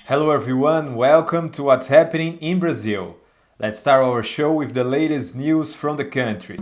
Hello everyone, welcome to what's happening in Brazil. Let's start our show with the latest news from the country.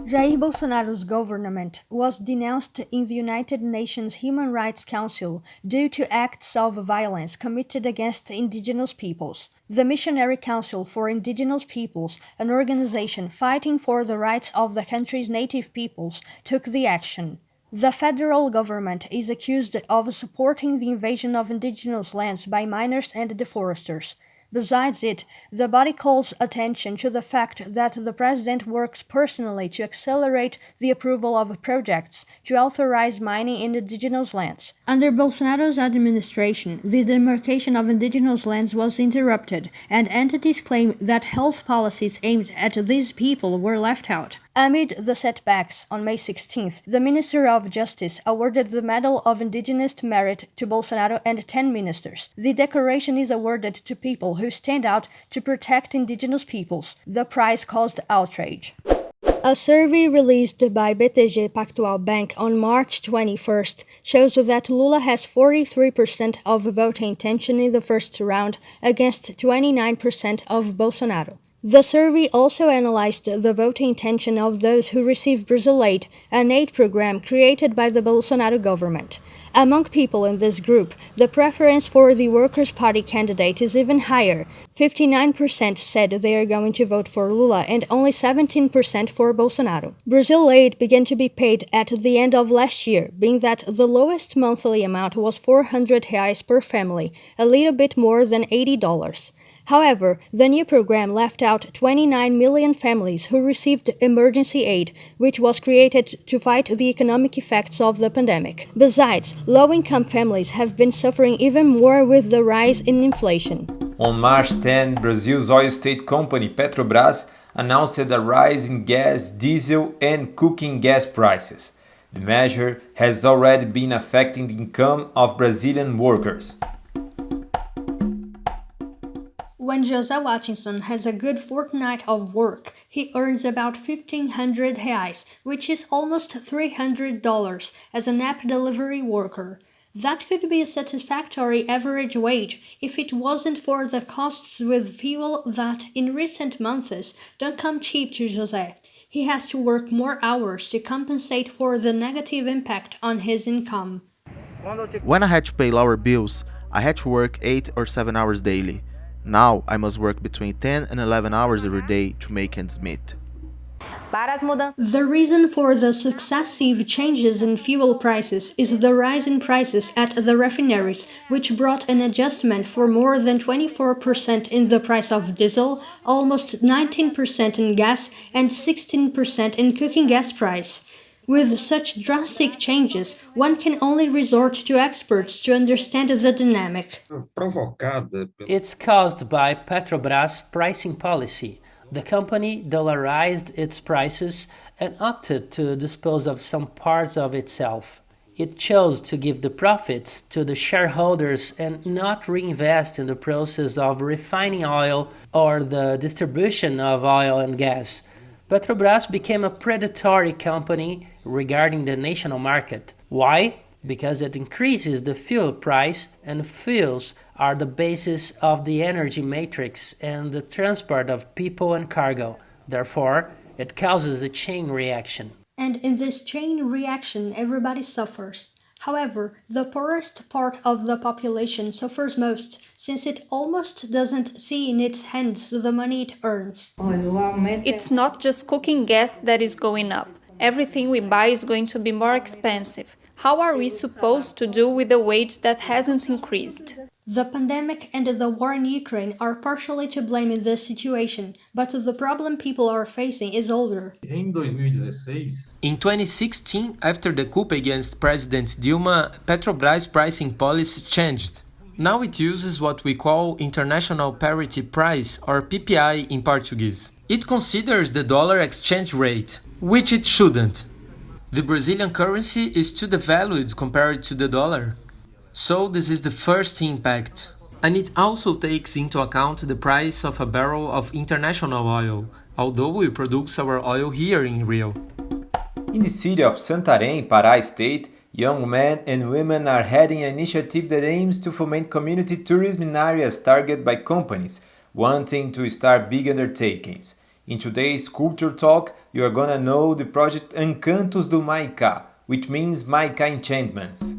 Jair Bolsonaro's government was denounced in the United Nations Human Rights Council due to acts of violence committed against indigenous peoples. The Missionary Council for Indigenous Peoples, an organization fighting for the rights of the country's native peoples, took the action. The federal government is accused of supporting the invasion of indigenous lands by miners and deforesters. Besides it, the body calls attention to the fact that the president works personally to accelerate the approval of projects to authorize mining in indigenous lands. Under Bolsonaro's administration, the demarcation of indigenous lands was interrupted, and entities claim that health policies aimed at these people were left out. Amid the setbacks, on May 16th, the Minister of Justice awarded the Medal of Indigenous Merit to Bolsonaro and 10 ministers. The decoration is awarded to people who stand out to protect indigenous peoples. The prize caused outrage. A survey released by BTG Pactual Bank on March 21st shows that Lula has 43% of voting intention in the first round against 29% of Bolsonaro. The survey also analyzed the voting intention of those who receive Brazil Aid, an aid program created by the Bolsonaro government. Among people in this group, the preference for the Workers' Party candidate is even higher. 59% said they are going to vote for Lula and only 17% for Bolsonaro. Brazil Aid began to be paid at the end of last year, being that the lowest monthly amount was R$400 per family, a little bit more than $80. However, the new program left out 29 million families who received emergency aid, which was created to fight the economic effects of the pandemic. Besides, low-income families have been suffering even more with the rise in inflation. On March 10, Brazil's oil state company Petrobras announced a rise in gas, diesel, and cooking gas prices. The measure has already been affecting the income of Brazilian workers. When José Watkinson has a good fortnight of work, he earns about R$1,500, which is almost $300, as an app delivery worker. That could be a satisfactory average wage if it wasn't for the costs with fuel that, in recent months, don't come cheap to José. He has to work more hours to compensate for the negative impact on his income. When I had to pay lower bills, I had to work 8 or 7 hours daily. Now I must work between 10 and 11 hours every day to make ends meet. The reason for the successive changes in fuel prices is the rise in prices at the refineries, which brought an adjustment for more than 24% in the price of diesel, almost 19% in gas, and 16% in cooking gas price. With such drastic changes, one can only resort to experts to understand the dynamic. It's caused by Petrobras' pricing policy. The company dollarized its prices and opted to dispose of some parts of itself. It chose to give the profits to the shareholders and not reinvest in the process of refining oil or the distribution of oil and gas. Petrobras became a predatory company regarding the national market. Why? Because it increases the fuel price, and fuels are the basis of the energy matrix and the transport of people and cargo. Therefore, it causes a chain reaction. And in this chain reaction, everybody suffers. However, the poorest part of the population suffers most, since it almost doesn't see in its hands the money it earns. It's not just cooking gas that is going up. Everything we buy is going to be more expensive. How are we supposed to do with a wage that hasn't increased? The pandemic and the war in Ukraine are partially to blame in this situation, but the problem people are facing is older. In 2016, after the coup against President Dilma, Petrobras' pricing policy changed. Now it uses what we call International Parity Price, or PPI in Portuguese. It considers the dollar exchange rate, which it shouldn't. The Brazilian currency is too devalued compared to the dollar. So this is the first impact. And it also takes into account the price of a barrel of international oil, although we produce our oil here in Rio. In the city of Santarém, Pará State, Young men and women are heading an initiative that aims to foment community tourism in areas targeted by companies wanting to start big undertakings. In today's Culture Talk, you are gonna know the project Encantos do Maicá, which means Maicá Enchantments.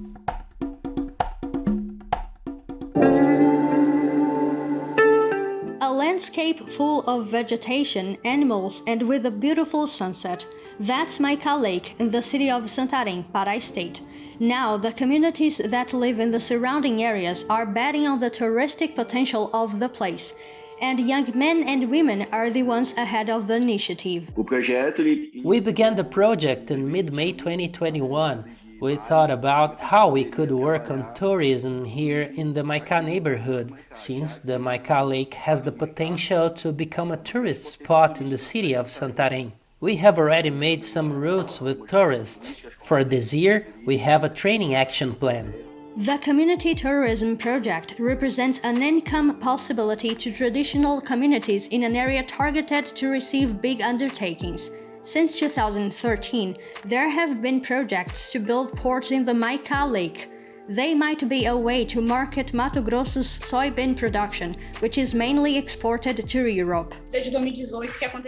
A landscape full of vegetation, animals, and with a beautiful sunset. That's Maicá Lake in the city of Santarém, Pará State. Now, the communities that live in the surrounding areas are betting on the touristic potential of the place, and young men and women are the ones ahead of the initiative. We began the project in mid-May 2021. We thought about how we could work on tourism here in the Maicá neighborhood, since the Maicá Lake has the potential to become a tourist spot in the city of Santarém. We have already made some routes with tourists. For this year, we have a training action plan. The community tourism project represents an income possibility to traditional communities in an area targeted to receive big undertakings. Since 2013, there have been projects to build ports in the Maicá Lake. They might be a way to market Mato Grosso's soybean production, which is mainly exported to Europe.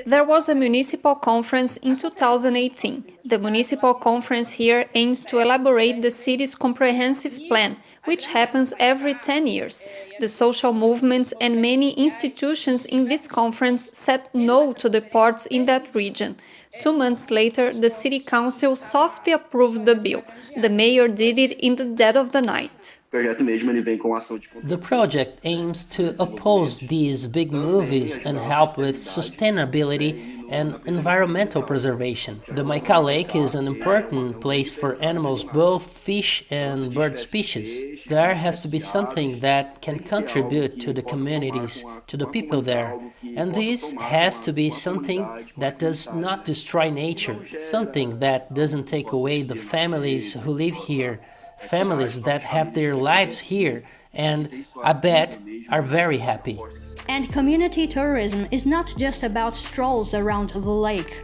There was a municipal conference in 2018. The municipal conference here aims to elaborate the city's comprehensive plan, which happens every 10 years. The social movements and many institutions in this conference said no to the ports in that region. 2 months later, the city council softly approved the bill. The mayor did it in the dead of the night. The project aims to oppose these big movies and help with sustainability and environmental preservation. The Maicá Lake is an important place for animals, both fish and bird species. There has to be something that can contribute to the communities, to the people there. And this has to be something that does not destroy nature, something that doesn't take away the families who live here, families that have their lives here, and I bet are very happy. And community tourism is not just about strolls around the lake.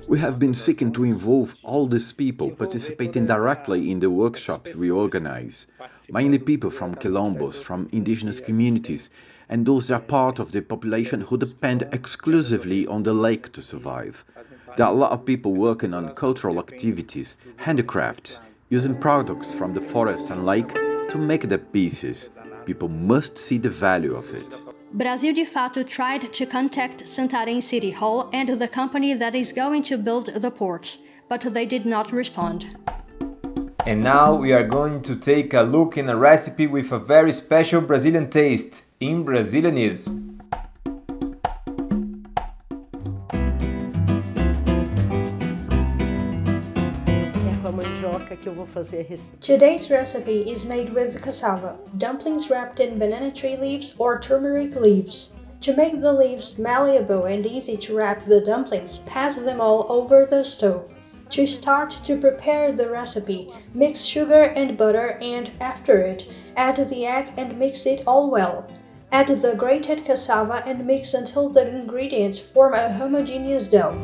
We have been seeking to involve all these people participating directly in the workshops we organize, mainly people from quilombos, from indigenous communities, and those that are part of the population who depend exclusively on the lake to survive. There are a lot of people working on cultural activities, handicrafts, using products from the forest and lake to make the pieces. People must see the value of it. Brasil de Fato tried to contact Santarém City Hall and the company that is going to build the ports, but they did not respond. And now we are going to take a look in a recipe with a very special Brazilian taste, in Brazilianism. Today's recipe is made with cassava, dumplings wrapped in banana tree leaves or turmeric leaves. To make the leaves malleable and easy to wrap the dumplings, pass them all over the stove. To start to prepare the recipe, mix sugar and butter and, after it, add the egg and mix it all well. Add the grated cassava and mix until the ingredients form a homogeneous dough.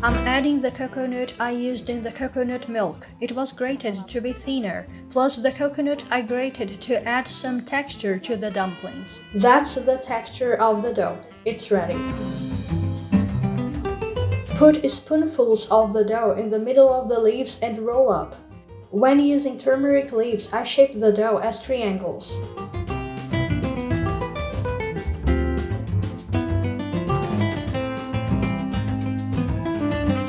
I'm adding the coconut I used in the coconut milk. It was grated to be thinner, plus the coconut I grated to add some texture to the dumplings. That's the texture of the dough. It's ready. Put spoonfuls of the dough in the middle of the leaves and roll up. When using turmeric leaves, I shape the dough as triangles.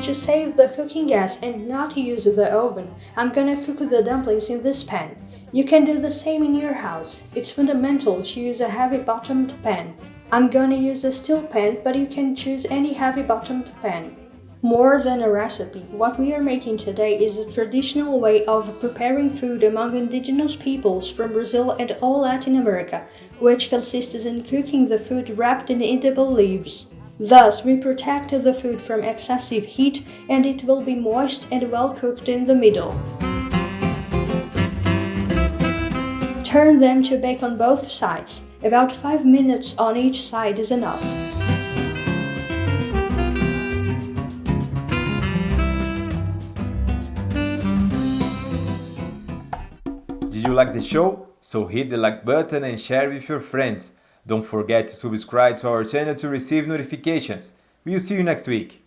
To save the cooking gas and not use the oven, I'm gonna cook the dumplings in this pan. You can do the same in your house. It's fundamental to use a heavy-bottomed pan. I'm gonna use a steel pan, but you can choose any heavy-bottomed pan. More than a recipe, what we are making today is a traditional way of preparing food among indigenous peoples from Brazil and all Latin America, which consists in cooking the food wrapped in edible leaves. Thus, we protect the food from excessive heat and it will be moist and well cooked in the middle. Turn them to bake on both sides. About 5 minutes on each side is enough. Did you like the show? So hit the like button and share with your friends. Don't forget to subscribe to our channel to receive notifications. We'll see you next week.